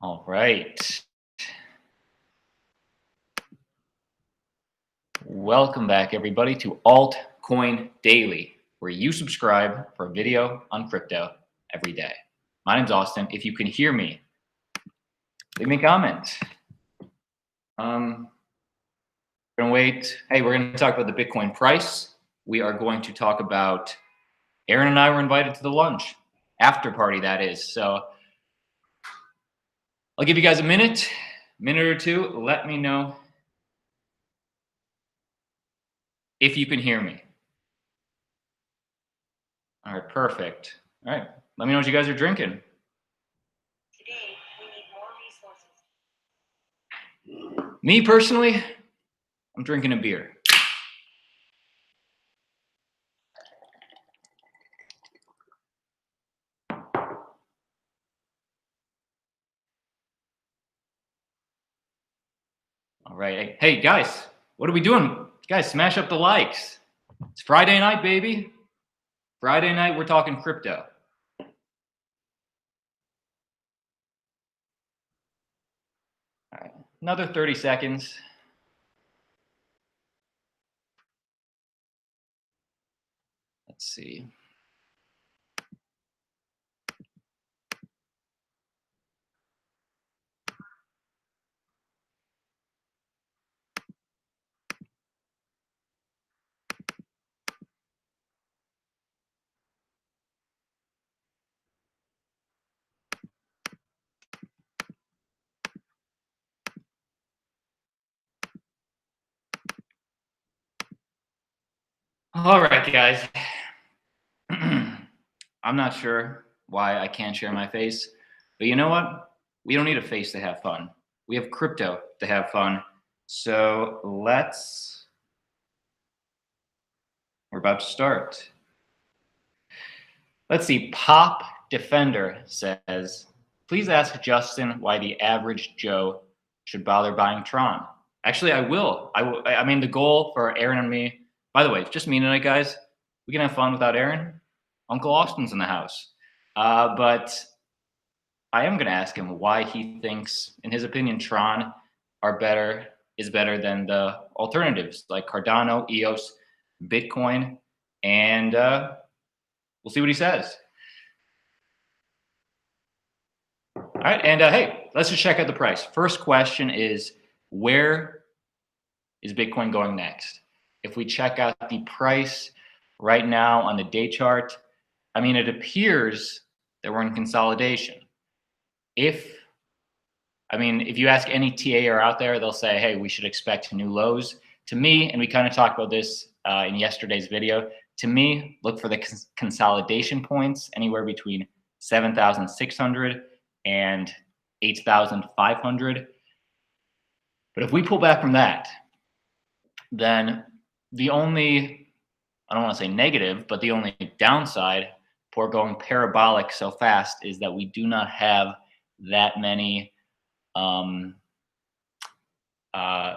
All right. Welcome back, everybody, to Altcoin Daily, where you subscribe for a video on crypto every day. My name's Austin. If you can hear me, leave me a comment. We're gonna wait. Hey, we're gonna talk about the Bitcoin price. We are going to talk about Aaron and I were invited to the lunch after party, that is. So I'll give you guys a minute or two. Let me know if you can hear me. All right, perfect. All right, let me know what you guys are drinking. Today, we need more resources. Me personally, I'm drinking a beer. All right. Hey, guys, what are we doing? Guys, smash up the likes. It's Friday night, baby. Friday night, we're talking crypto. All right, another 30 seconds. Let's see. All right, guys. I'm not sure why I can't share my face, but you know what? We don't need a face to have fun. We have crypto to have fun. So we're about to start. Let's see. Pop Defender says, please ask Justin why the average Joe should bother buying Tron. Actually, I will. I mean, the goal for Aaron and me, by the way, it's just me tonight, guys. We can have fun without Aaron. Uncle Austin's in the house. But I am going to ask him why he thinks, in his opinion, Tron is better than the alternatives like Cardano, EOS, Bitcoin, and we'll see what he says. All right, and hey, let's just check out the price. First question is, where is Bitcoin going next? If we check out the price right now on the day chart, I mean, it appears that we're in consolidation. If you ask any TAer out there, they'll say, hey, we should expect new lows. To me, and we kind of talked about this in yesterday's video, to me, look for the consolidation points anywhere between 7,600 and 8,500. But if we pull back from that, then the only, I don't want to say negative, but the only downside for going parabolic so fast is that we do not have that many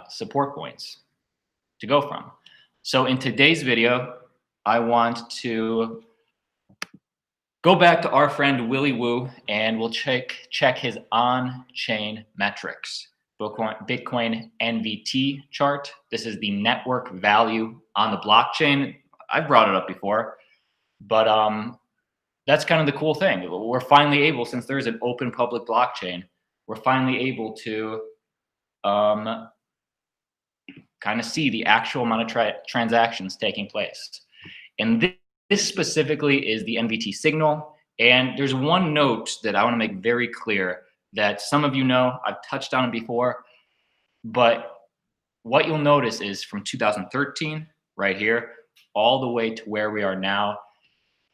support points to go from. So in today's video, I want to go back to our friend Willy Woo, and we'll check his on-chain metrics. Bitcoin NVT chart. This is the network value on the blockchain. I've brought it up before, but that's kind of the cool thing. We're finally able, since there's an open public blockchain, we're finally able to kind of see the actual amount of transactions taking place. And this specifically is the NVT signal. And there's one note that I want to make very clear that some of you know, I've touched on it before, but what you'll notice is from 2013 right here, all the way to where we are now,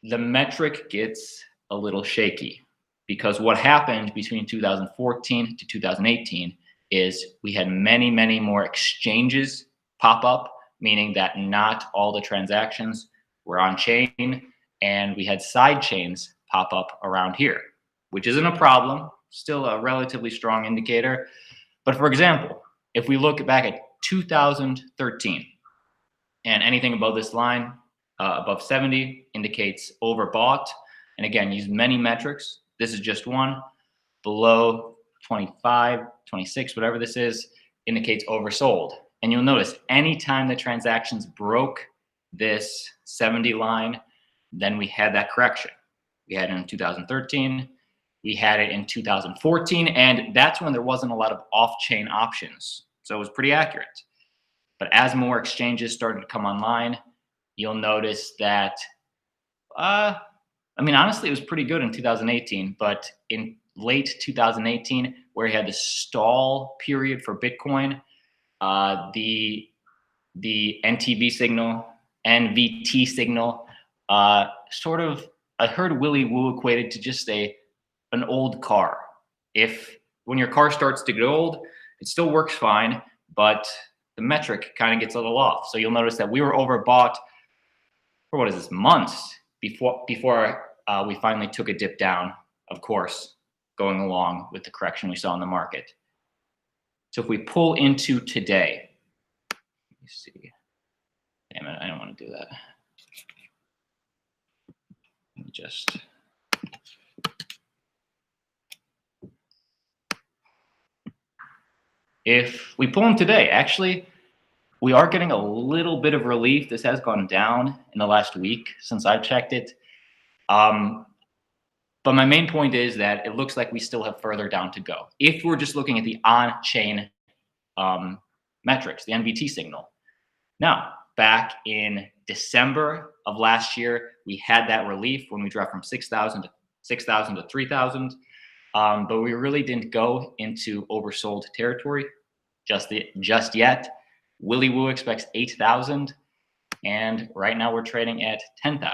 the metric gets a little shaky, because what happened between 2014 to 2018 is we had many, many more exchanges pop up, meaning that not all the transactions were on chain, and we had side chains pop up around here, which isn't a problem, still a relatively strong indicator. But for example, if we look back at 2013, and anything above this line, above 70, indicates overbought. And again, use many metrics. This is just one. Below 25, 26, whatever this is, indicates oversold. And you'll notice anytime the transactions broke this 70 line, then we had that correction. We had it in 2013, we had it in 2014, and that's when there wasn't a lot of off-chain options. So it was pretty accurate. But as more exchanges started to come online, you'll notice that, I mean, honestly, it was pretty good in 2018, but in late 2018, where you had the stall period for Bitcoin, the NTV signal, NVT signal, sort of, I heard Willy Woo equated to just an old car. When your car starts to get old, it still works fine, but the metric kind of gets a little off. So you'll notice that we were overbought for, what is this, months before we finally took a dip down, of course, going along with the correction we saw in the market. So if we pull into today, let me see. Damn it, I don't want to do that. Let me just. If we pull in today, actually, we are getting a little bit of relief. This has gone down in the last week since I checked it. But my main point is that it looks like we still have further down to go. If we're just looking at the on-chain metrics, the NVT signal. Now, back in December of last year, we had that relief when we dropped from 6,000 to 3,000. But we really didn't go into oversold territory just yet. Willy Woo expects 8,000, and right now we're trading at 10,000.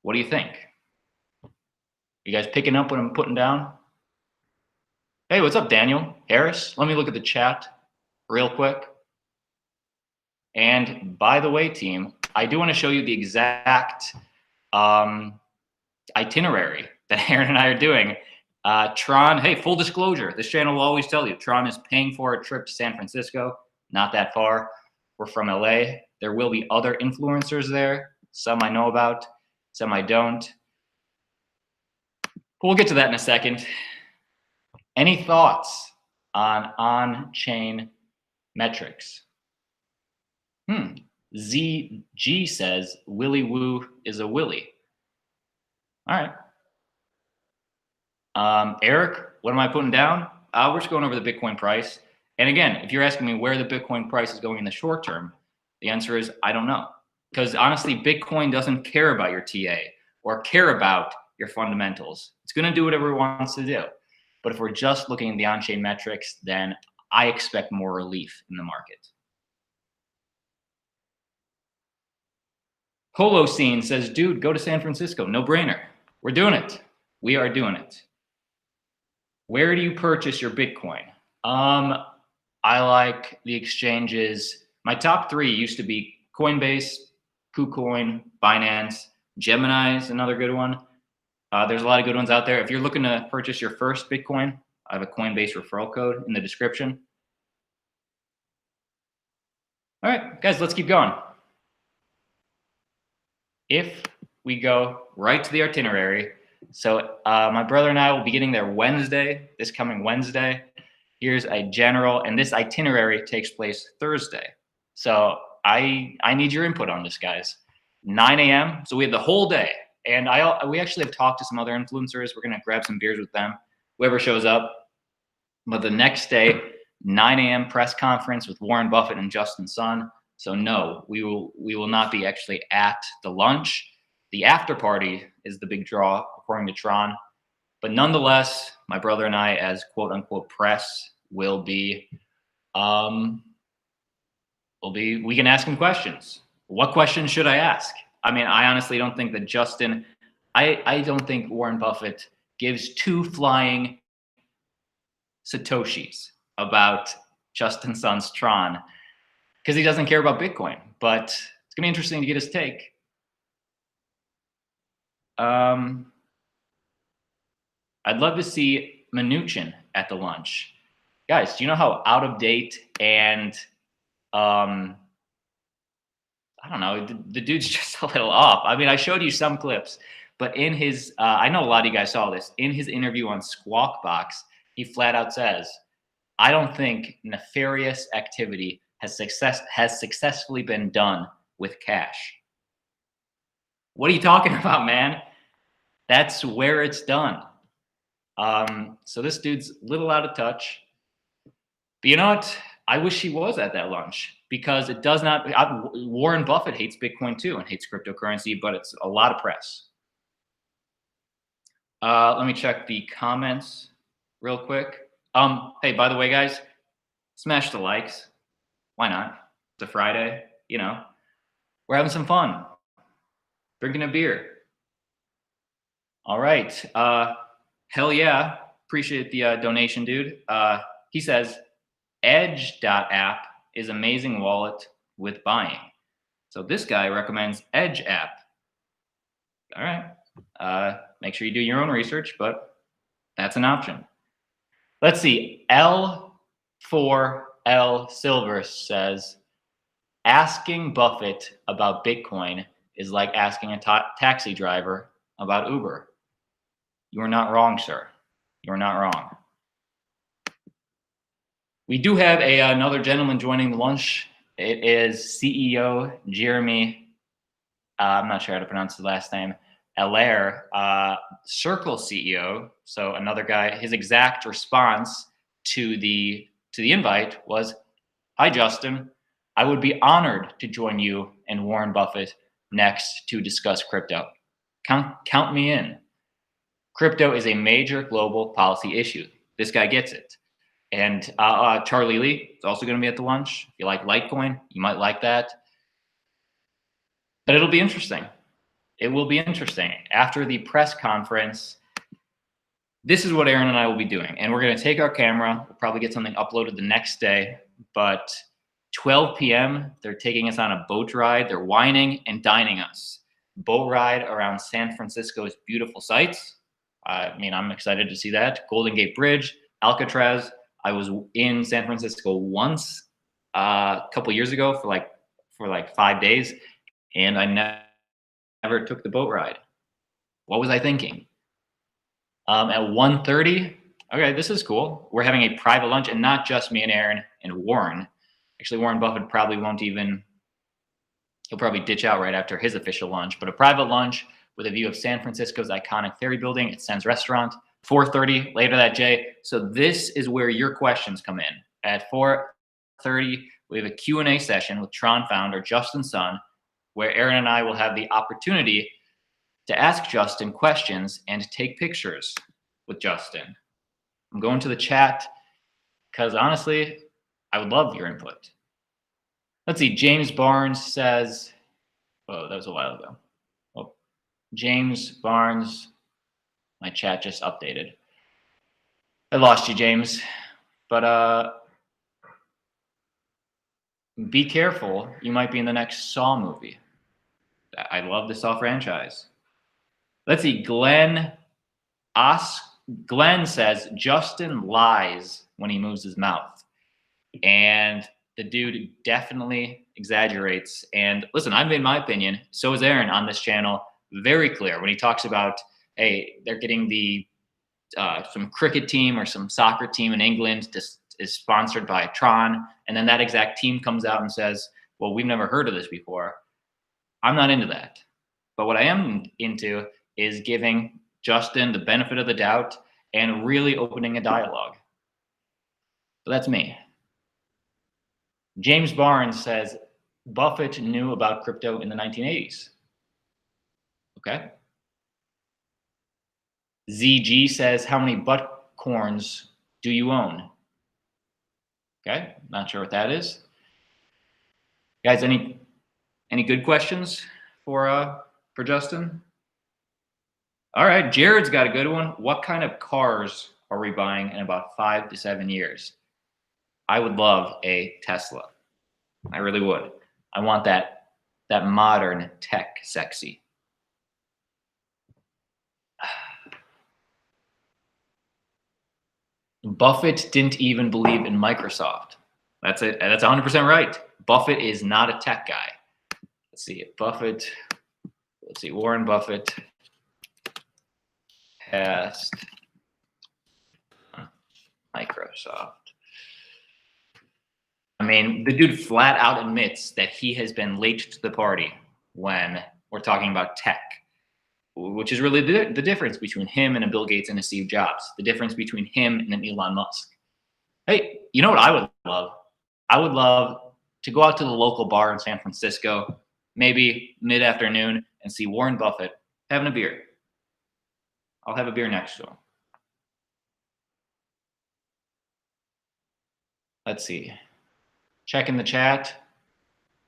What do you think? You guys picking up what I'm putting down? Hey, what's up, Daniel Harris? Let me look at the chat real quick. And by the way, team, I do want to show you the exact itinerary that Aaron and I are doing. Tron, hey, full disclosure, this channel will always tell you, Tron is paying for a trip to San Francisco, not that far. We're from LA. There will be other influencers there. Some I know about, some I don't. We'll get to that in a second. Any thoughts on on-chain metrics? ZG says Willy Woo is a Willy. All right. Eric, what am I putting down? We're just going over the Bitcoin price. And again, if you're asking me where the Bitcoin price is going in the short term, the answer is I don't know. Because honestly, Bitcoin doesn't care about your TA or care about your fundamentals. It's going to do whatever it wants to do. But if we're just looking at the on-chain metrics, then I expect more relief in the market. Holocene says, dude, go to San Francisco. No brainer. We're doing it. We are doing it. Where do you purchase your Bitcoin? I like the exchanges. My top three used to be Coinbase, KuCoin, Binance. Gemini is another good one. There's a lot of good ones out there. If you're looking to purchase your first Bitcoin, I have a Coinbase referral code in the description. All right, guys, let's keep going. If we go right to the itinerary, so my brother and I will be getting there Wednesday, this coming Wednesday. Here's a general, and this itinerary takes place Thursday. So I need your input on this, guys. 9 a.m. So we have the whole day. And we actually have talked to some other influencers. We're going to grab some beers with them, whoever shows up. But the next day, 9 a.m. press conference with Warren Buffett and Justin Sun. So no, we will not be actually at the lunch. The after party is the big draw, according to Tron. But nonetheless, my brother and I, as quote unquote press, will be we can ask him questions. What questions should I ask? I mean, I honestly don't think that I don't think Warren Buffett gives two flying Satoshis about Justin Sun's Tron because he doesn't care about Bitcoin. But it's going to be interesting to get his take. I'd love to see Mnuchin at the lunch. Guys, do you know how out of date and I don't know, the dude's just a little off. I mean, I showed you some clips, but in his, I know a lot of you guys saw this, in his interview on Squawk Box, he flat out says, I don't think nefarious activity has successfully been done with cash. What are you talking about, man? That's where it's done. So this dude's a little out of touch. But you know what? I wish he was at that lunch because it does not. Warren Buffett hates Bitcoin too and hates cryptocurrency, but it's a lot of press. Let me check the comments real quick. Hey, by the way, guys, smash the likes. Why not? It's a Friday, you know. We're having some fun. Drinking a beer. All right. Hell yeah. Appreciate the donation, dude. He says, Edge.app is amazing wallet with buying. So this guy recommends Edge app. All right. Make sure you do your own research, but that's an option. Let's see. L4L Silver says, asking Buffett about Bitcoin is like asking a taxi driver about Uber. You are not wrong, sir. You are not wrong. We do have another gentleman joining the lunch. It is CEO Jeremy. I'm not sure how to pronounce his last name. Allaire, Circle CEO. So another guy. His exact response to the invite was, "Hi, Justin. I would be honored to join you and Warren Buffett next to discuss crypto. Count me in. Crypto is a major global policy issue." This guy gets it. And Charlie Lee is also going to be at the lunch. If you like Litecoin, you might like that. But it'll be interesting. It will be interesting. After the press conference, this is what Aaron and I will be doing. And we're going to take our camera. We'll probably get something uploaded the next day. But 12 p.m., they're taking us on a boat ride. They're wining and dining us. Boat ride around San Francisco's beautiful sights. I mean, I'm excited to see that. Golden Gate Bridge, Alcatraz. I was in San Francisco once a couple years ago for like 5 days, and I never took the boat ride. What was I thinking? At 1:30, okay, this is cool. We're having a private lunch, and not just me and Aaron and Warren. Actually, Warren Buffett probably won't even, he'll probably ditch out right after his official lunch, but a private lunch with a view of San Francisco's iconic ferry building at Sen's Restaurant. 4:30 later that day. So this is where your questions come in. At 4:30, we have a Q&A session with Tron founder Justin Sun, where Aaron and I will have the opportunity to ask Justin questions and take pictures with Justin. I'm going to the chat because honestly, I would love your input. Let's see. James Barnes says, oh, that was a while ago. Well, James Barnes, my chat just updated. I lost you, James. But be careful. You might be in the next Saw movie. I love the Saw franchise. Let's see. Glenn says, Justin lies when he moves his mouth. And the dude definitely exaggerates. And listen, I've made my opinion. So is Aaron on this channel. Very clear when he talks about, hey, they're getting the some cricket team or some soccer team in England is sponsored by Tron. And then that exact team comes out and says, well, we've never heard of this before. I'm not into that. But what I am into is giving Justin the benefit of the doubt and really opening a dialogue. So that's me. James Barnes says, Buffett knew about crypto in the 1980s. Okay. ZG says, how many butt corns do you own? Okay, not sure what that is. Guys, any good questions for Justin? All right, Jared's got a good one. What kind of cars are we buying in about 5 to 7 years? I would love a Tesla. I really would. I want that modern tech sexy. Buffett didn't even believe in Microsoft. That's it. That's 100% right. Buffett is not a tech guy. Let's see. Buffett. Let's see. Warren Buffett past Microsoft. I mean, the dude flat out admits that he has been late to the party when we're talking about tech, which is really the difference between him and a Bill Gates and a Steve Jobs, the difference between him and an Elon Musk. Hey, you know what I would love? I would love to go out to the local bar in San Francisco, maybe mid-afternoon, and see Warren Buffett having a beer. I'll have a beer next to him. Let's see. Checking the chat.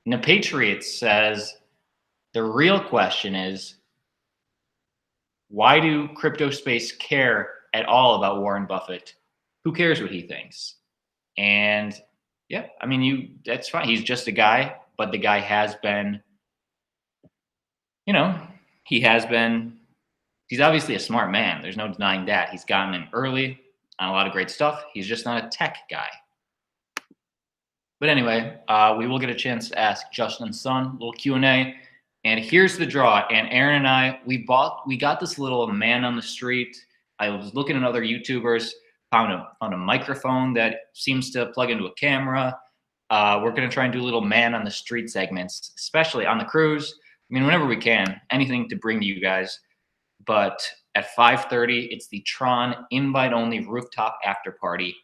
The Patriots says, the real question is, why do crypto space care at all about Warren Buffett? Who cares what he thinks? And yeah, I mean, that's fine. He's just a guy, but the guy has been, you know, he's obviously a smart man. There's no denying that. He's gotten in early on a lot of great stuff. He's just not a tech guy. But anyway, we will get a chance to ask Justin's son, a little Q&A. And here's the draw. And Aaron and I, we got this little man on the street. I was looking at other YouTubers, found a microphone that seems to plug into a camera. We're going to try and do little man on the street segments, especially on the cruise. I mean, whenever we can, anything to bring to you guys. But at 5:30, it's the Tron invite-only rooftop after party.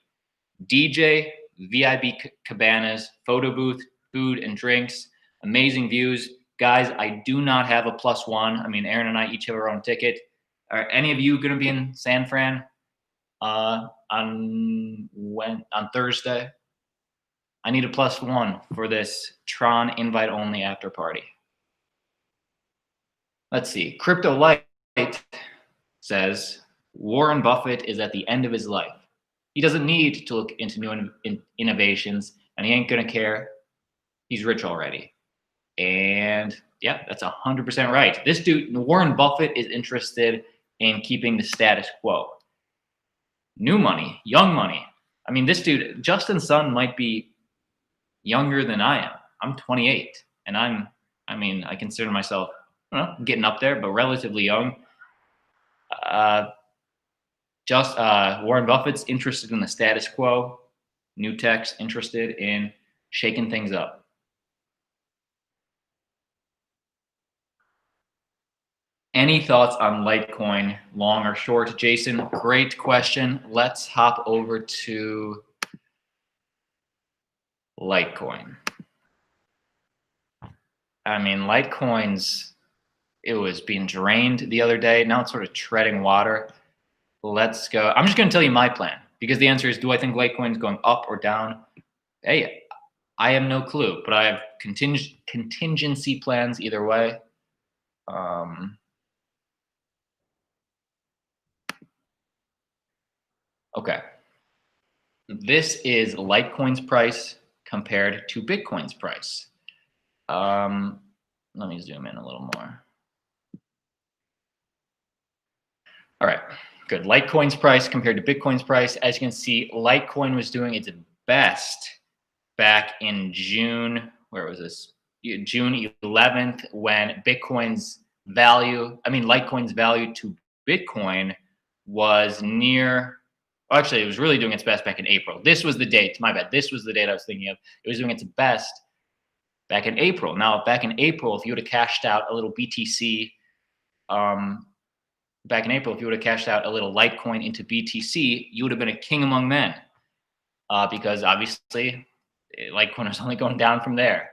DJ, VIP cabanas, photo booth, food and drinks, amazing views. Guys, I do not have a +1. I mean, Aaron and I each have our own ticket. Are any of you going to be in San Fran on Thursday? I need a +1 for this Tron invite-only after party. Let's see. Crypto Light says, Warren Buffett is at the end of his life. He doesn't need to look into new innovations, and he ain't going to care. He's rich already. And yeah, that's 100% right. This dude, Warren Buffett, is interested in keeping the status quo. New money, young money. I mean, this dude, Justin's son, might be younger than I am. I'm 28, and I consider myself, I don't know, getting up there, but relatively young. Warren Buffett's interested in the status quo. New tech's interested in shaking things up. Any thoughts on Litecoin, long or short? Jason, great question. Let's hop over to Litecoin. I mean, Litecoin's, it was being drained the other day. Now it's sort of treading water. Let's go. I'm just going to tell you my plan, because the answer is, do I think Litecoin is going up or down? Hey, I have no clue, but I have contingency plans either way. Okay. This is Litecoin's price compared to Bitcoin's price. Let me zoom in a little more. All right, good. Litecoin's price compared to Bitcoin's price. As you can see, Litecoin was doing its best back in June. Where was this? June 11th, when Litecoin's value to Bitcoin was near. Actually, it was really doing its best back in April. This was the date. My bad. This was the date I was thinking of. It was doing its best back in April. Now, back in April, if you would have cashed out a little BTC, back in April, if you would have cashed out a little Litecoin into BTC, you would have been a king among men, because obviously Litecoin was only going down from there.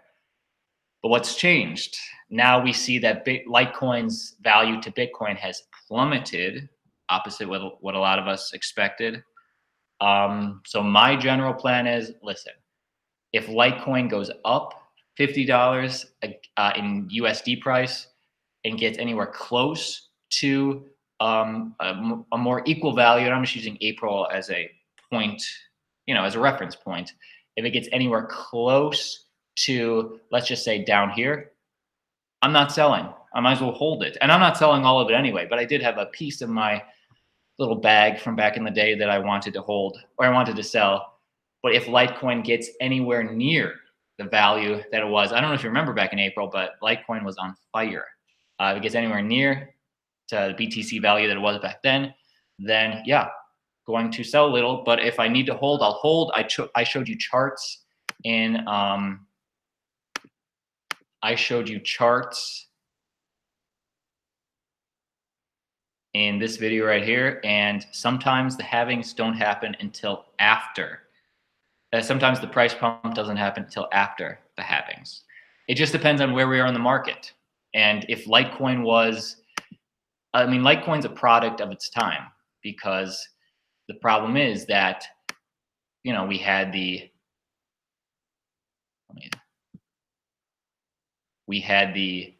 But what's changed? Now we see that Litecoin's value to Bitcoin has plummeted, opposite what a lot of us expected. So my general plan is, listen, if Litecoin goes up $50 in USD price and gets anywhere close to a more equal value, and I'm just using April as a point, as a reference point. If it gets anywhere close to, let's just say down here, I'm not selling. I might as well hold it. And I'm not selling all of it anyway, but I did have a piece of my little bag from back in the day that I wanted to hold, or I wanted to sell. But if Litecoin gets anywhere near the value that it was, I don't know if you remember back in April, but Litecoin was on fire. If it gets anywhere near to the BTC value that it was back then yeah, going to sell a little, but if I need to hold, I'll hold. I showed you charts in in this video right here, and sometimes the halvings don't happen until after. Sometimes the price pump doesn't happen until after the halvings. It just depends on where we are in the market. And if Litecoin was, I mean, Litecoin's a product of its time, because the problem is that, you know, we had the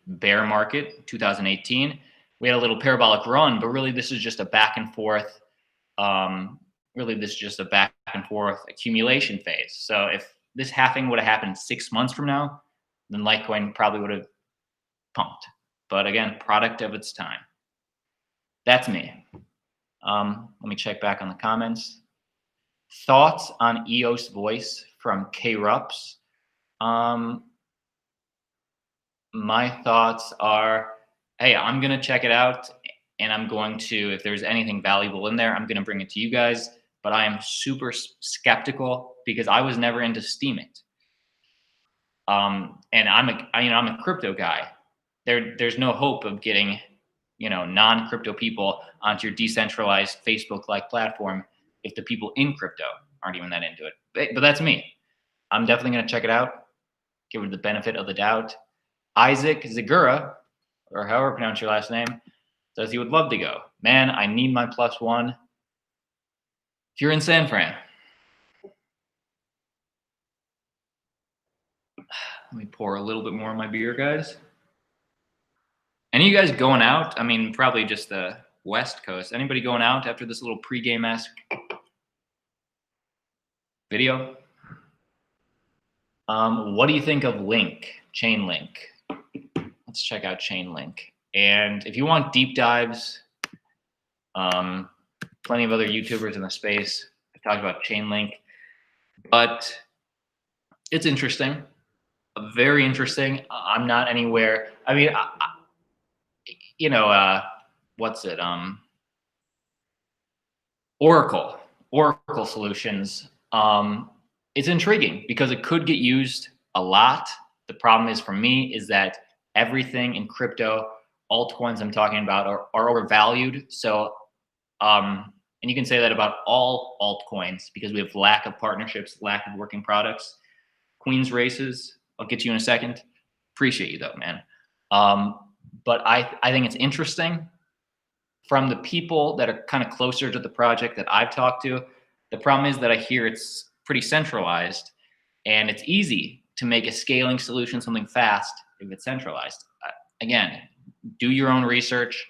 bear market 2018. We had a little parabolic run, but really this is just a back and forth. Really, this is just a back and forth accumulation phase. So if this halving would have happened 6 months from now, then Litecoin probably would have pumped. But again, product of its time. That's me. Let me check back on the comments. Thoughts on EOS Voice from K-Rups? My thoughts are, hey, I'm going to check it out, and I'm going to, if there's anything valuable in there, I'm going to bring it to you guys. But I am super skeptical because I was never into Steam it. And I'm a crypto guy. There's no hope of getting, you know, non-crypto people onto your decentralized Facebook-like platform if the people in crypto aren't even that into it. But that's me. I'm definitely going to check it out, give it the benefit of the doubt. Isaac Zagura, or however you pronounce your last name, says he would love to go. Man, I need my +1. If you're in San Fran. Let me pour a little bit more of my beer, guys. Any of you guys going out? I mean, probably just the West Coast. Anybody going out after this little pregame-esque video? What do you think of Chainlink? Let's check out Chainlink. And if you want deep dives, plenty of other YouTubers in the space have talked about Chainlink, but it's interesting, very interesting. I'm not anywhere. I mean, you know, what's it? Oracle Solutions. It's intriguing because it could get used a lot. The problem is, for me, is that everything in crypto, altcoins I'm talking about, are overvalued. So, and you can say that about all altcoins because we have lack of partnerships, lack of working products. Queen's races, I'll get to you in a second. Appreciate you though, man. But I think it's interesting from the people that are kind of closer to the project that I've talked to. The problem is that I hear it's pretty centralized, and it's easy to make a scaling solution something fast if it's centralized. Again, do your own research.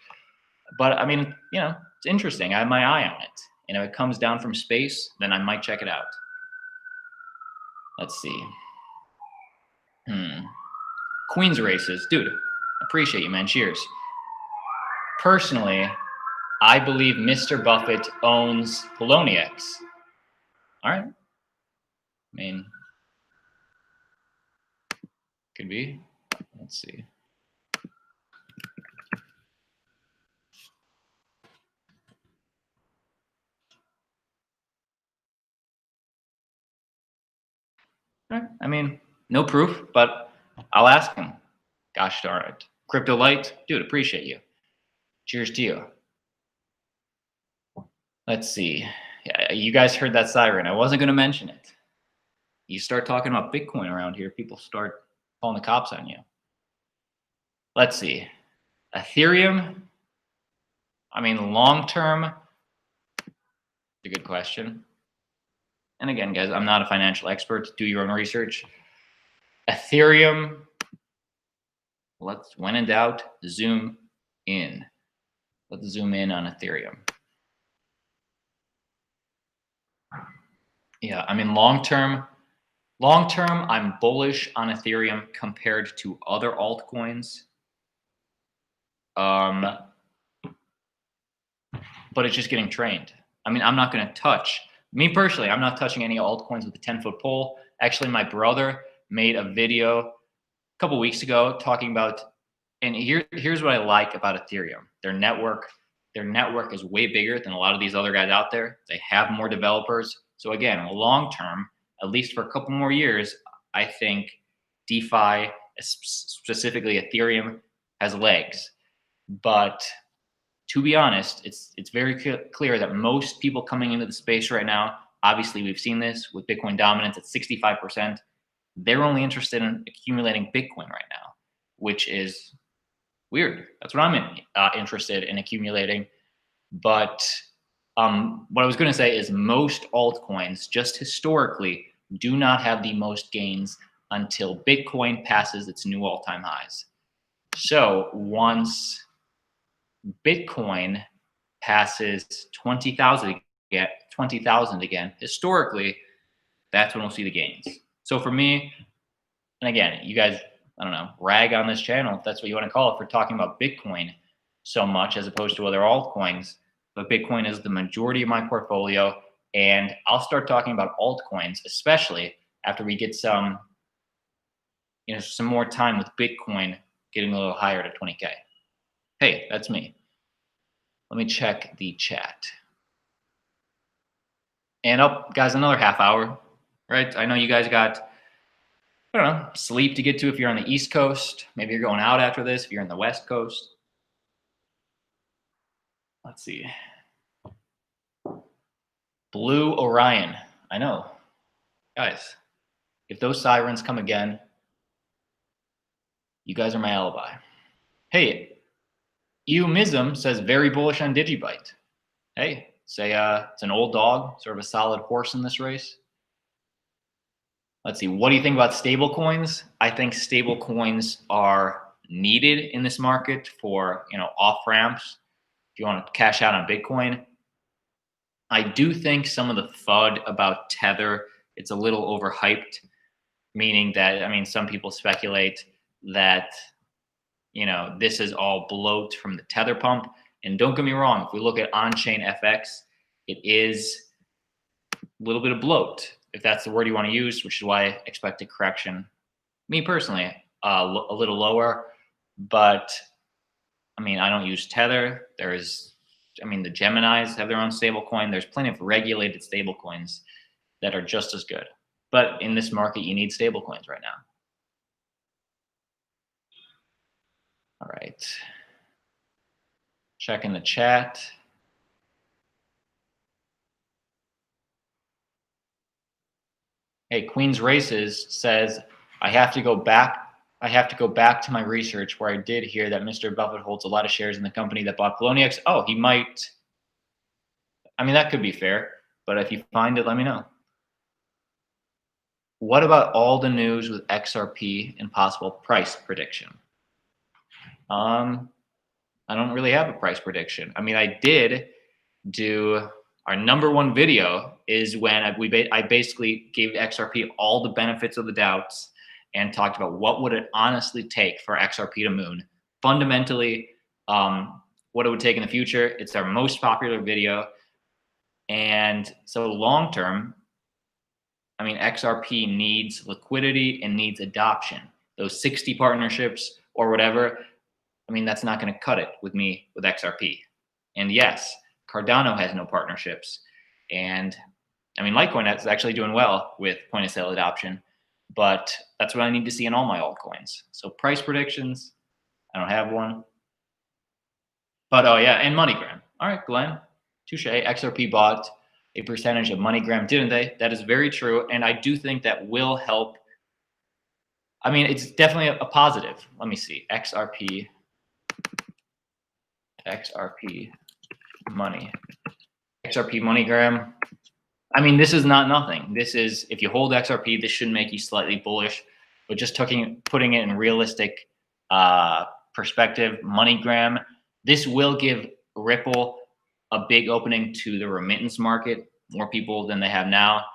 But I mean, you know, it's interesting. I have my eye on it. And if it comes down from space, then I might check it out. Let's see. Queen's races. Dude, appreciate you, man. Cheers. Personally, I believe Mr. Buffett owns Poloniex. All right. I mean, could be. Let's see. I mean, no proof, but I'll ask him. Gosh darn it. Crypto Light, dude, appreciate you. Cheers to you. Let's see. Yeah, you guys heard that siren. I wasn't going to mention it. You start talking about Bitcoin around here, people start calling the cops on you. Let's see. Ethereum. I mean, long term, it's a good question. And again, guys, I'm not a financial expert. Do your own research. Ethereum. When in doubt, zoom in. Let's zoom in on Ethereum. Yeah, I mean, long term, I'm bullish on Ethereum compared to other altcoins. But it's just getting trained. I mean, I'm not going to touch, me personally, I'm not touching any altcoins with a 10-foot pole. Actually, my brother made a video a couple weeks ago talking about, and here's what I like about Ethereum. Their network, their network is way bigger than a lot of these other guys out there. They have more developers. So again, long term, at least for a couple more years, I think DeFi, specifically Ethereum, has legs. But to be honest, it's very clear that most people coming into the space right now, obviously we've seen this with Bitcoin dominance at 65%, they're only interested in accumulating Bitcoin right now, which is weird. That's what I'm interested in accumulating. But what I was going to say is most altcoins, just historically, do not have the most gains until Bitcoin passes its new all-time highs. So once Bitcoin passes 20,000 again, historically, that's when we'll see the gains. So for me, and again, you guys, I don't know, rag on this channel, if that's what you want to call it, for talking about Bitcoin so much as opposed to other altcoins. But Bitcoin is the majority of my portfolio, and I'll start talking about altcoins, especially after we get some more time with Bitcoin getting a little higher to 20K. Hey, that's me. Let me check the chat. And guys, another half hour, right? I know you guys got, I don't know, sleep to get to if you're on the East Coast. Maybe you're going out after this if you're in the West Coast. Let's see. Blue Orion. I know. Guys, if those sirens come again, you guys are my alibi. Hey, Eumism says very bullish on Digibyte. Hey, say it's an old dog, sort of a solid horse in this race. Let's see. What do you think about stable coins? I think stable coins are needed in this market for, off ramps. If you want to cash out on Bitcoin, I do think some of the FUD about Tether, it's a little overhyped, meaning that, some people speculate that, this is all bloat from the Tether pump. And don't get me wrong, if we look at on-chain FX, it is a little bit of bloat, if that's the word you want to use, which is why I expect a correction. Me personally, a little lower, but I don't use Tether. There's, the Geminis have their own stable coin. There's plenty of regulated stable coins that are just as good. But in this market, you need stable coins right now. All right. Checking the chat. Hey, Queen's Races says, I have to go back to my research where I did hear that Mr. Buffett holds a lot of shares in the company that bought Poloniex. Oh, he might. That could be fair, but if you find it, let me know. What about all the news with XRP and possible price prediction? I don't really have a price prediction. I did do our #1 video is when I basically gave XRP all the benefits of the doubts and talked about what would it honestly take for XRP to moon. Fundamentally, what it would take in the future. It's our most popular video. And so long term, XRP needs liquidity and needs adoption. Those 60 partnerships or whatever, that's not going to cut it with me with XRP. And yes, Cardano has no partnerships. And Litecoin is actually doing well with point of sale adoption, but that's what I need to see in all my altcoins. So price predictions, I don't have one. But oh yeah, and MoneyGram. All right, Glenn, touche. XRP bought a percentage of MoneyGram, didn't they? That is very true. And I do think that will help. It's definitely a positive. Let me see. XRP money. XRP MoneyGram. This is not nothing. This is, if you hold XRP, this should make you slightly bullish. But just putting it in realistic perspective, MoneyGram, this will give Ripple a big opening to the remittance market, more people than they have now.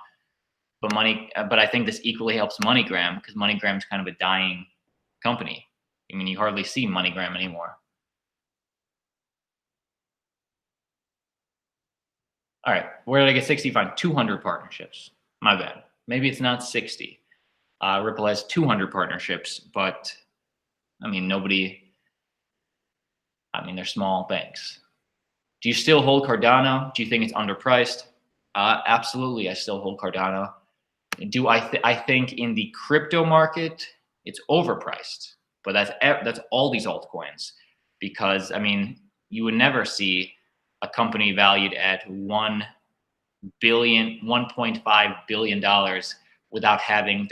But I think this equally helps MoneyGram because MoneyGram is kind of a dying company. You hardly see MoneyGram anymore. All right, where did I get 60? Fine, 200 partnerships. My bad. Maybe it's not 60. Ripple has 200 partnerships, but nobody. They're small banks. Do you still hold Cardano? Do you think it's underpriced? Absolutely, I still hold Cardano. Do I think in the crypto market it's overpriced? But that's all these altcoins, because I mean you would never see a company valued at $1.5 billion without having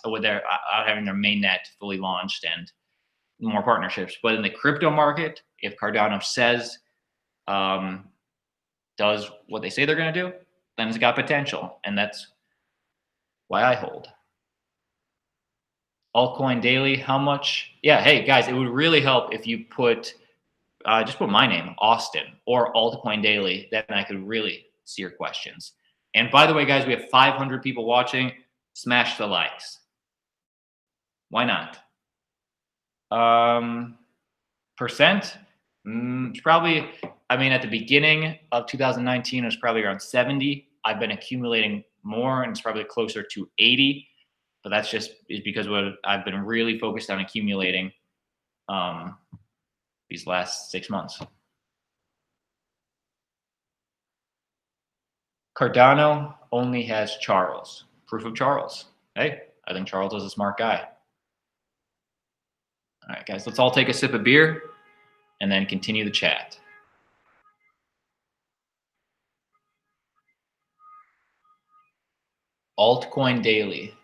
without having their mainnet fully launched and more partnerships. But in the crypto market, if Cardano says does what they say they're going to do, then it's got potential, and that's why I hold. Altcoin daily, how much? Yeah, hey guys, it would really help if you put just put my name, Austin, or Altcoin daily. Then I could really see your questions. And by the way, guys, we have 500 people watching. Smash the likes. Why not? Percent? Probably. I mean, at the beginning of 2019, it was probably around 70. I've been accumulating more, and it's probably closer to 80. But that's just because I've been really focused on accumulating these last 6 months. Cardano only has Charles. Proof of Charles. Hey, I think Charles is a smart guy. All right, guys, let's all take a sip of beer and then continue the chat. Altcoin daily.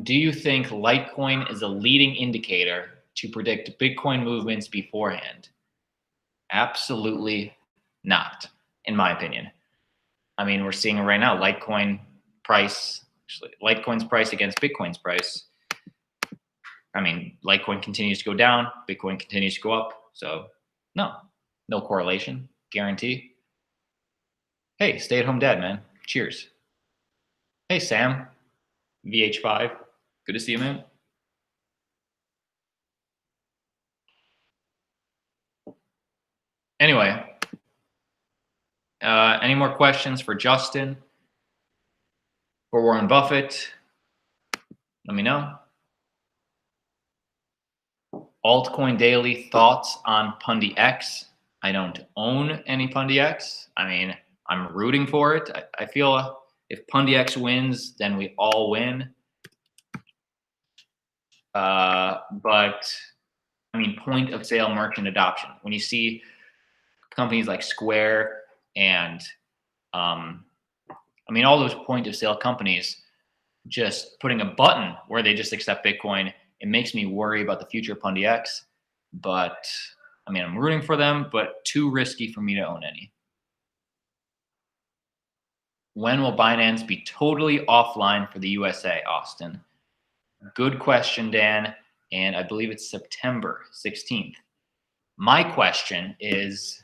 Do you think Litecoin is a leading indicator to predict Bitcoin movements beforehand? Absolutely not, in my opinion. I mean, we're seeing it right now. Litecoin's price against Bitcoin's price. I mean, Litecoin continues to go down, Bitcoin continues to go up. So no correlation, guarantee. Hey, stay-at-home dad, man. Cheers. Hey, Sam, VH5. Good to see you, man. Anyway, any more questions for Justin or Warren Buffett? Let me know. Altcoin daily thoughts on Pundi X. I don't own any Pundi X. I mean, I'm rooting for it. I feel if Pundi X wins, then we all win. But I mean, point of sale merchant adoption. When you see companies like Square and I mean, all those point of sale companies just putting a button where they just accept Bitcoin, it makes me worry about the future of Pundi X. But I mean, I'm rooting for them, but too risky for me to own any. When will Binance be totally offline for the USA, Austin? Good question, Dan. And I believe it's September 16th. My question is,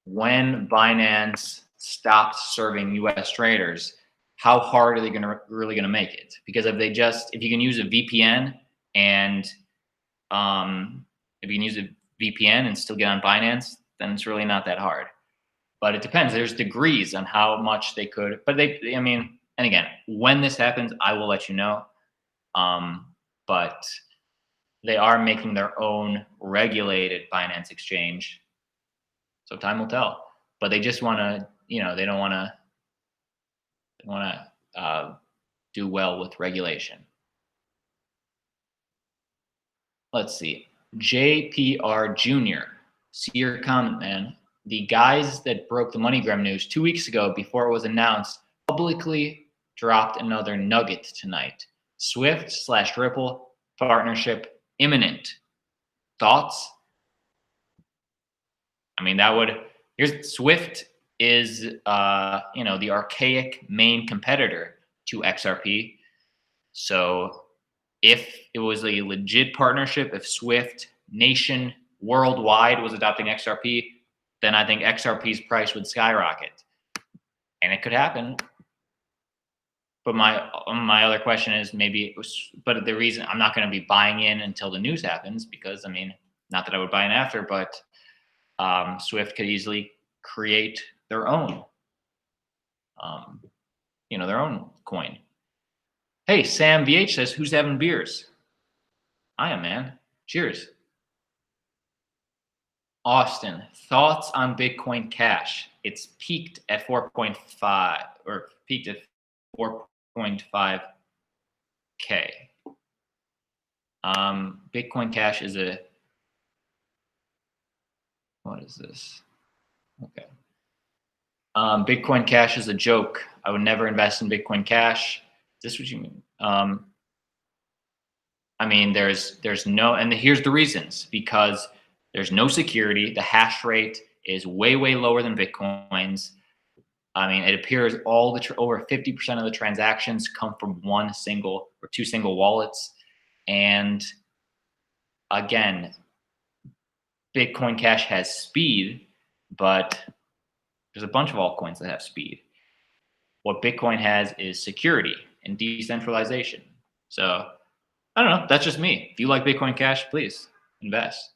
when Binance stops serving US traders, how hard are they really gonna make it? Because if you can use a VPN and if you can use a VPN and still get on Binance, then it's really not that hard. But it depends. There's degrees on how much they could. But I mean, and again, when this happens, I will let you know. But they are making their own regulated Binance exchange. So time will tell. But they just want to, they don't want to do well with regulation. Let's see. JPR Jr. See your comment, man. The guys that broke the MoneyGram news 2 weeks ago before it was announced publicly dropped another nugget tonight. Swift/Ripple partnership imminent. Thoughts? I mean, Swift is, the archaic main competitor to XRP. So if it was a legit partnership, if Swift Nation worldwide was adopting XRP, then I think XRP's price would skyrocket. And it could happen. But my other question is but the reason I'm not going to be buying in until the news happens, because I mean, not that I would buy in after, but Swift could easily create their own their own coin. Hey, Sam VH says, who's having beers? I am, man. Cheers. Austin, thoughts on Bitcoin Cash? It's peaked at 4.5 or peaked at 4.5K. Bitcoin Cash is what is this? Okay. Bitcoin Cash is a joke. I would never invest in Bitcoin Cash. Is this what you mean? I mean, there's no, and here's the reasons, because there's no security. The hash rate is way, way lower than Bitcoin's. I mean, it appears over 50% of the transactions come from one single or two single wallets. And again, Bitcoin Cash has speed, but there's a bunch of altcoins that have speed. What Bitcoin has is security and decentralization. So I don't know. That's just me. If you like Bitcoin Cash, please invest.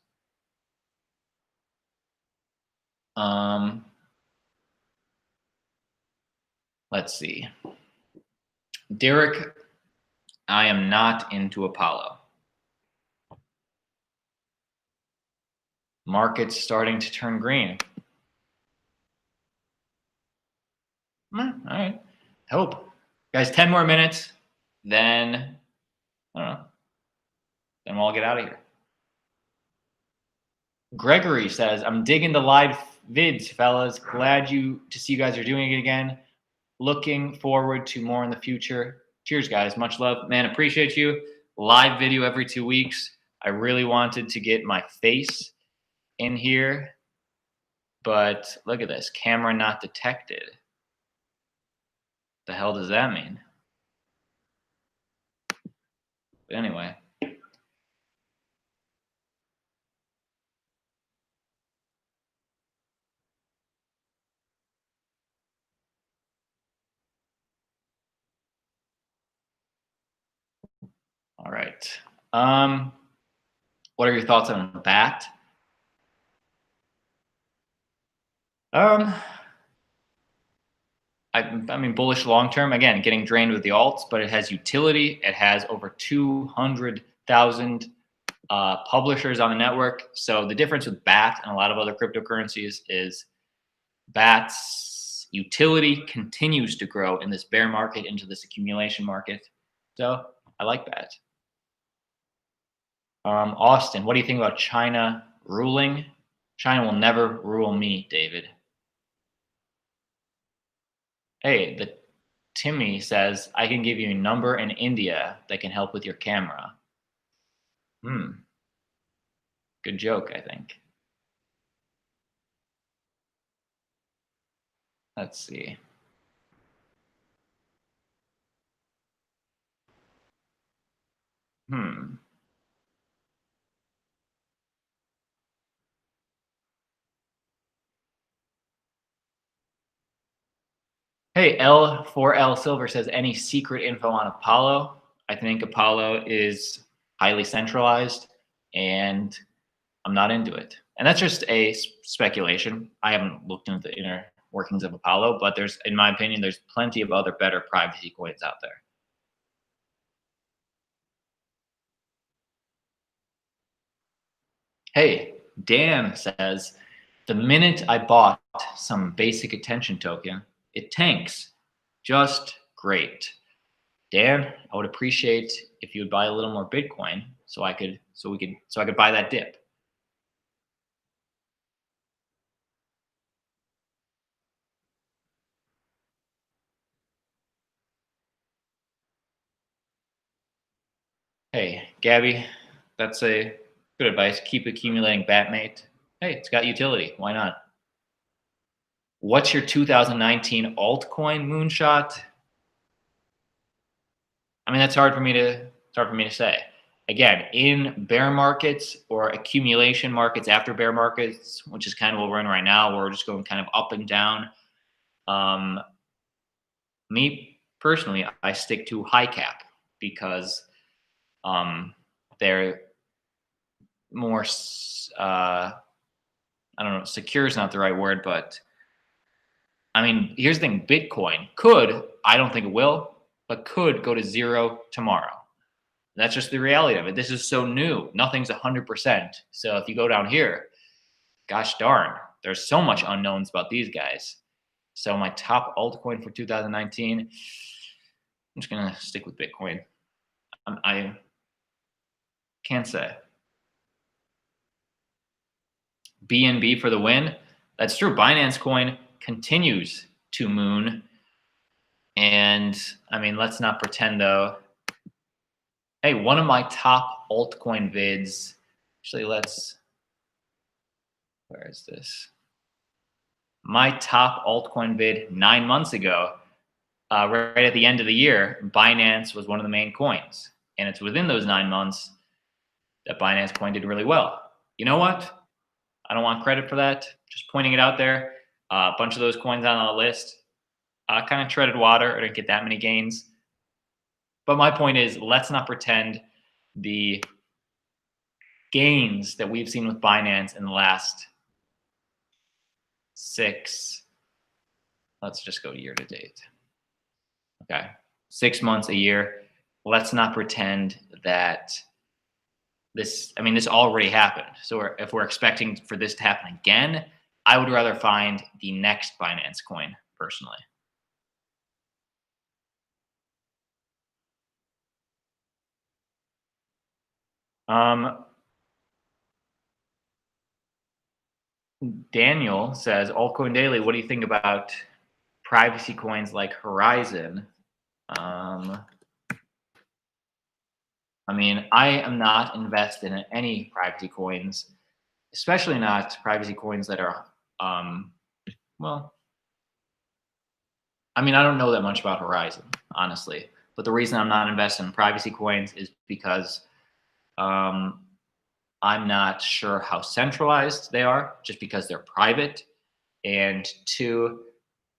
Let's see. Derek, I am not into Apollo. Market's starting to turn green. All right. Hope. Guys, 10 more minutes. Then, I don't know. Then we'll all get out of here. Gregory says, I'm digging the live vids, fellas. Glad to see you guys are doing it again. Looking forward to more in the future. Cheers, guys. Much love. Man, appreciate you. Live video every 2 weeks. I really wanted to get my face in here, but look at this. Camera not detected. The hell does that mean? But anyway. All right. What are your thoughts on BAT? I mean, bullish long term. Again, getting drained with the alts, but it has utility. It has over 200,000 publishers on the network. So the difference with BAT and a lot of other cryptocurrencies is BAT's utility continues to grow in this bear market into this accumulation market. So I like BAT. Austin, what do you think about China ruling? China will never rule me, David. Hey, the Timmy says, I can give you a number in India that can help with your camera. Good joke, I think. Let's see. Hey, L4L Silver says, any secret info on Apollo? I think Apollo is highly centralized and I'm not into it. And that's just a speculation. I haven't looked into the inner workings of Apollo, but in my opinion, there's plenty of other better privacy coins out there. Hey, Dan says, the minute I bought some basic attention token, it tanks. Just great. Dan, I would appreciate if you would buy a little more Bitcoin so I could buy that dip. Hey, Gabby, that's a good advice. Keep accumulating Batmate. Hey, it's got utility. Why not? What's your 2019 altcoin moonshot? I mean, that's hard for me to say. Again, in bear markets or accumulation markets after bear markets, which is kind of what we're in right now, we're just going kind of up and down. Me personally, I stick to high cap because they're more, I don't know, secure is not the right word, but I mean, here's the thing, Bitcoin could, I don't think it will, but could go to zero tomorrow. That's just the reality of it. This is so new. Nothing's 100%. So if you go down here, gosh darn, there's so much unknowns about these guys. So my top altcoin for 2019, I'm just going to stick with Bitcoin. I can't say. BNB for the win. That's true. Binance coin continues to moon. And I mean, let's not pretend though. Hey, one of my top altcoin vids, actually where is this? My top altcoin vid 9 months ago, right at the end of the year, Binance was one of the main coins. And it's within those 9 months that Binance coin did really well. You know what? I don't want credit for that. Just pointing it out there. A bunch of those coins on the list kind of treaded water. I didn't get that many gains. But my point is, let's not pretend the gains that we've seen with Binance in the last let's just go year to date. Okay, 6 months, a year. Let's not pretend that this already happened. So if we're expecting for this to happen again, I would rather find the next Binance coin personally. Daniel says, Altcoin Daily, what do you think about privacy coins like Horizon? I mean, I am not invested in any privacy coins, especially not privacy coins that are, well, I mean, I don't know that much about Horizon, honestly. But the reason I'm not invested in privacy coins is because I'm not sure how centralized they are, just because they're private. And two,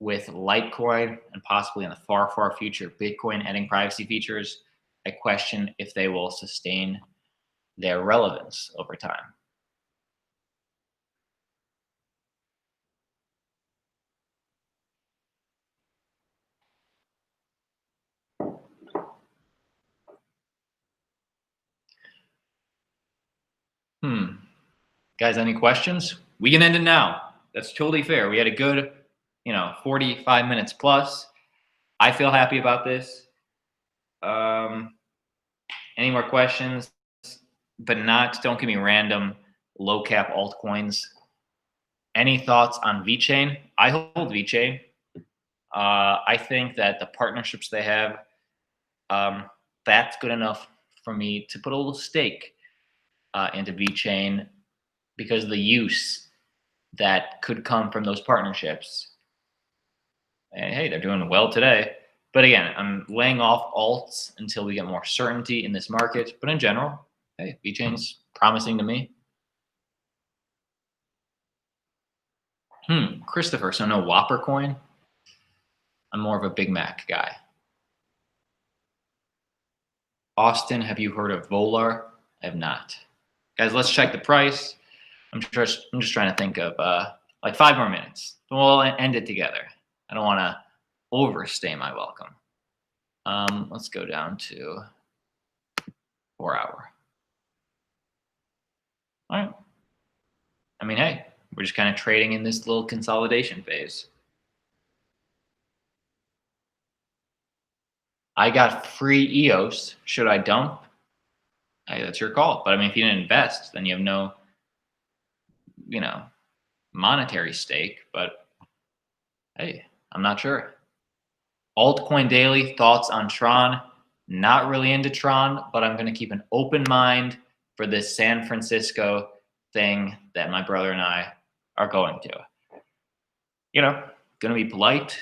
with Litecoin and possibly in the far, far future, Bitcoin adding privacy features, I question if they will sustain their relevance over time. Guys, any questions? We can end it now. That's totally fair. We had a good, 45 minutes plus. I feel happy about this. Any more questions? But don't give me random low cap altcoins. Any thoughts on VeChain? I hold VeChain. I think that the partnerships they have, that's good enough for me to put a little stake into VeChain, because of the use that could come from those partnerships. And hey, they're doing well today. But again, I'm laying off alts until we get more certainty in this market. But in general, hey, VeChain's promising to me. Christopher, so no Whopper coin? I'm more of a Big Mac guy. Austin, have you heard of Volar? I have not. Guys, let's check the price. I'm just trying to think of like 5 more minutes. We'll end it together. I don't want to overstay my welcome. Let's go down to 4 hour. All right. I mean, hey, we're just kind of trading in this little consolidation phase. I got free EOS. Should I dump? Hey, that's your call. But I mean, if you didn't invest, then you have no, monetary stake. But hey, I'm not sure. Altcoin Daily, thoughts on Tron? Not really into Tron, but I'm going to keep an open mind for this San Francisco thing that my brother and I are going to. Going to be polite.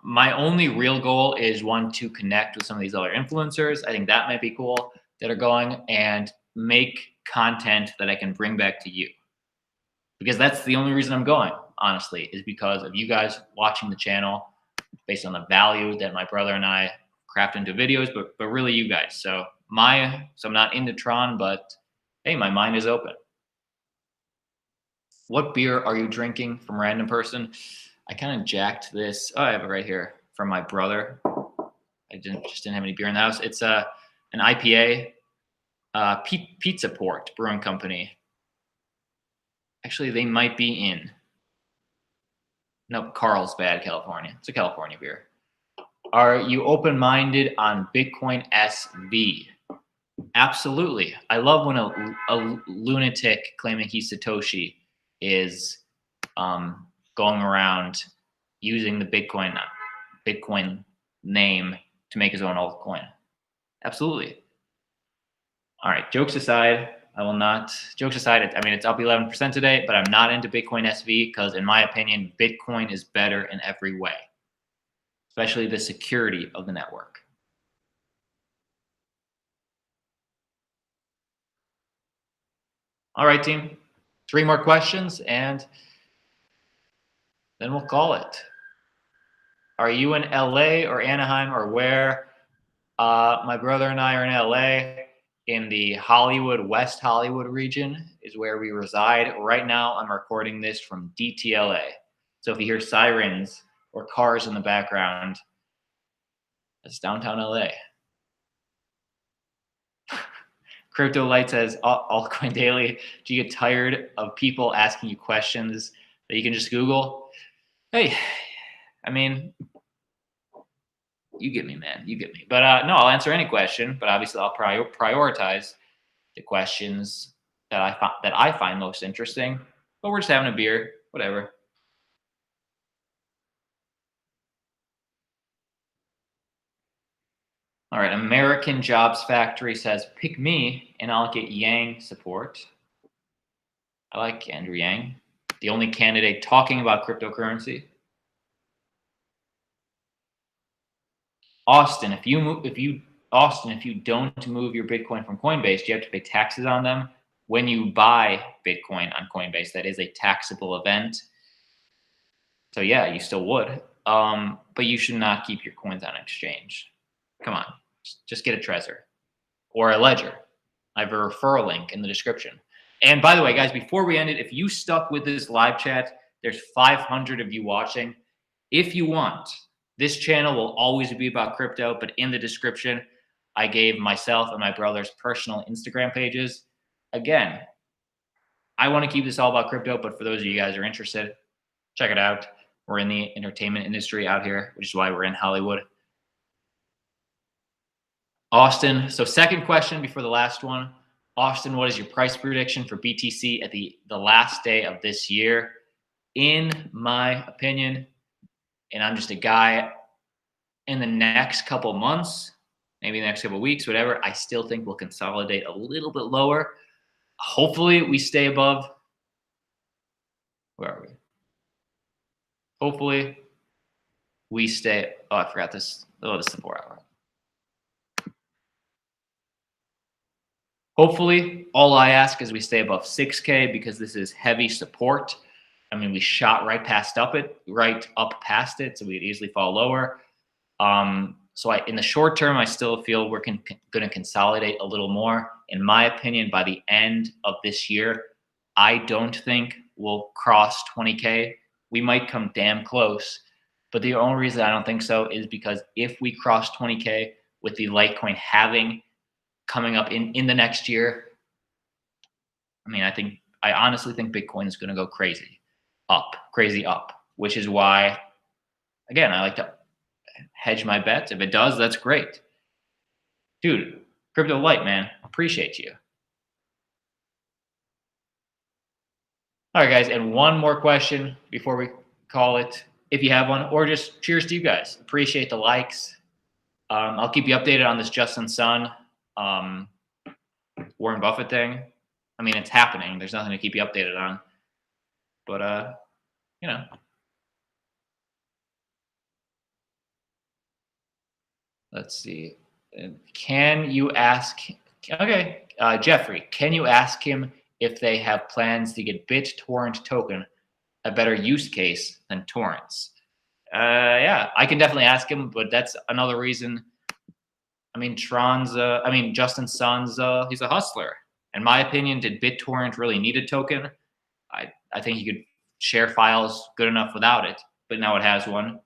My only real goal is to connect with some of these other influencers. I think that might be cool that are going, and make content that I can bring back to you. Because that's the only reason I'm going, honestly, is because of you guys watching the channel, based on the value that my brother and I craft into videos, but really you guys. So I'm not into Tron, but hey, my mind is open. What beer are you drinking from random person? I kind of jacked this. Oh, I have it right here from my brother. I just didn't have any beer in the house. It's an IPA, Pizza Port Brewing Company. Actually, they might be in. Nope, Carlsbad, California. It's a California beer. Are you open-minded on Bitcoin SV? Absolutely. I love when a lunatic claiming he's Satoshi is going around using the Bitcoin name to make his own altcoin. Absolutely. All right. Jokes aside, I will not. Jokes aside, I mean, it's up 11% today, but I'm not into Bitcoin SV because, in my opinion, Bitcoin is better in every way, especially the security of the network. All right, team. 3 more questions, and then we'll call it. Are you in LA or Anaheim or where? My brother and I are in LA, in the Hollywood, West Hollywood region is where we reside. Right now, I'm recording this from DTLA. So if you hear sirens or cars in the background, that's downtown LA. Crypto Light says, Altcoin Daily, do you get tired of people asking you questions that you can just Google? Hey, I mean, you get me, man. You get me. But no, I'll answer any question. But obviously, I'll prioritize the questions that I find most interesting. But we're just having a beer, whatever. All right, American Jobs Factory says, pick me and I'll get Yang support. I like Andrew Yang, the only candidate talking about cryptocurrency. Austin, if you don't move your Bitcoin from Coinbase, you have to pay taxes on them. When you buy Bitcoin on Coinbase, that is a taxable event. So yeah, you still would. But you should not keep your coins on exchange. Come on, just get a Trezor or a Ledger. I have a referral link in the description. And by the way, guys, before we end it, if you stuck with this live chat, there's 500 of you watching. If you want, this channel will always be about crypto, but in the description, I gave myself and my brother's personal Instagram pages. Again, I want to keep this all about crypto, but for those of you guys who are interested, check it out. We're in the entertainment industry out here, which is why we're in Hollywood. Austin, so second question before the last one. Austin, what is your price prediction for BTC at the last day of this year? In my opinion, and I'm just a guy, in the next couple months, maybe the next couple weeks, whatever, I still think we'll consolidate a little bit lower. Hopefully we stay above, where are we? Hopefully we stay, oh, I forgot this. Oh, this is the 4 hour. Hopefully, all I ask is we stay above 6K because this is heavy support. I mean, we shot right up past it, so we could easily fall lower. So in the short term, I still feel we're going to consolidate a little more. In my opinion, by the end of this year, I don't think we'll cross 20K. We might come damn close, but the only reason I don't think so is because if we cross 20K with the Litecoin halving coming up in the next year, I mean, I honestly think Bitcoin is going to go crazy up, which is why, again, I like to hedge my bets. If it does, that's great. Dude, Crypto Light, man, appreciate you. All right, guys, and one more question before we call it, if you have one, or just cheers to you guys. Appreciate the likes. I'll keep you updated on this Justin Sun, Warren Buffett thing. I mean, it's happening. There's nothing to keep you updated on. But, you know. Let's see. Can you ask, okay, Jeffrey, can you ask him if they have plans to get BitTorrent token a better use case than torrents? Yeah, I can definitely ask him, but that's another reason. I mean, Justin Sun's, he's a hustler. In my opinion, did BitTorrent really need a token? I think he could share files good enough without it. but now it has one.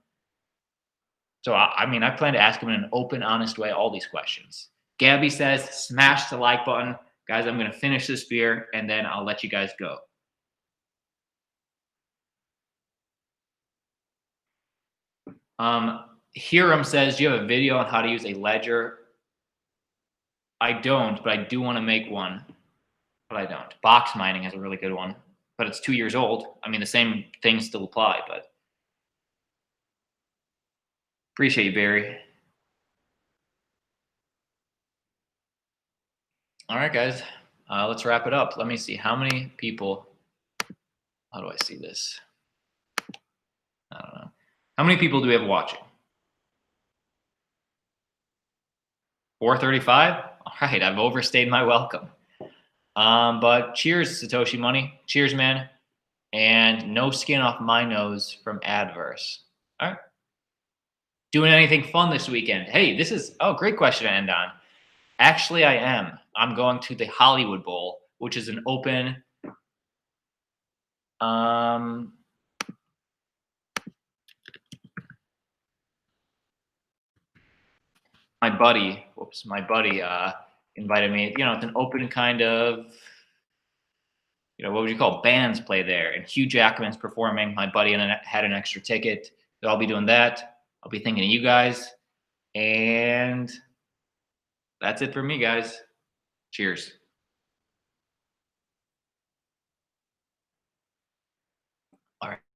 So, I mean, I plan to ask him in an open, honest way all these questions. Gabby says, smash the like button. Guys, I'm going to finish this beer, and then I'll let you guys go. Hiram says, do you have a video on how to use a ledger? I don't, but I do want to make one. But I don't. Box mining is a really good one, but it's 2 years old. I mean, the same things still apply, but appreciate you, Barry. All right, guys, let's wrap it up. Let me see how many people. How do I see this? I don't know. How many people do we have watching? 435. All right, I've overstayed my welcome. But cheers, Satoshi Money. Cheers, man. And no skin off my nose from adverse. All right. Doing anything fun this weekend? Hey, this is great question to end on. Actually, I am. I'm going to the Hollywood Bowl, which is an open. My buddy invited me. You know, it's an open kind of. You know, what would you call bands play there? And Hugh Jackman's performing. My buddy had an extra ticket. So I'll be doing that. I'll be thinking of you guys. And that's it for me, guys. Cheers. All right.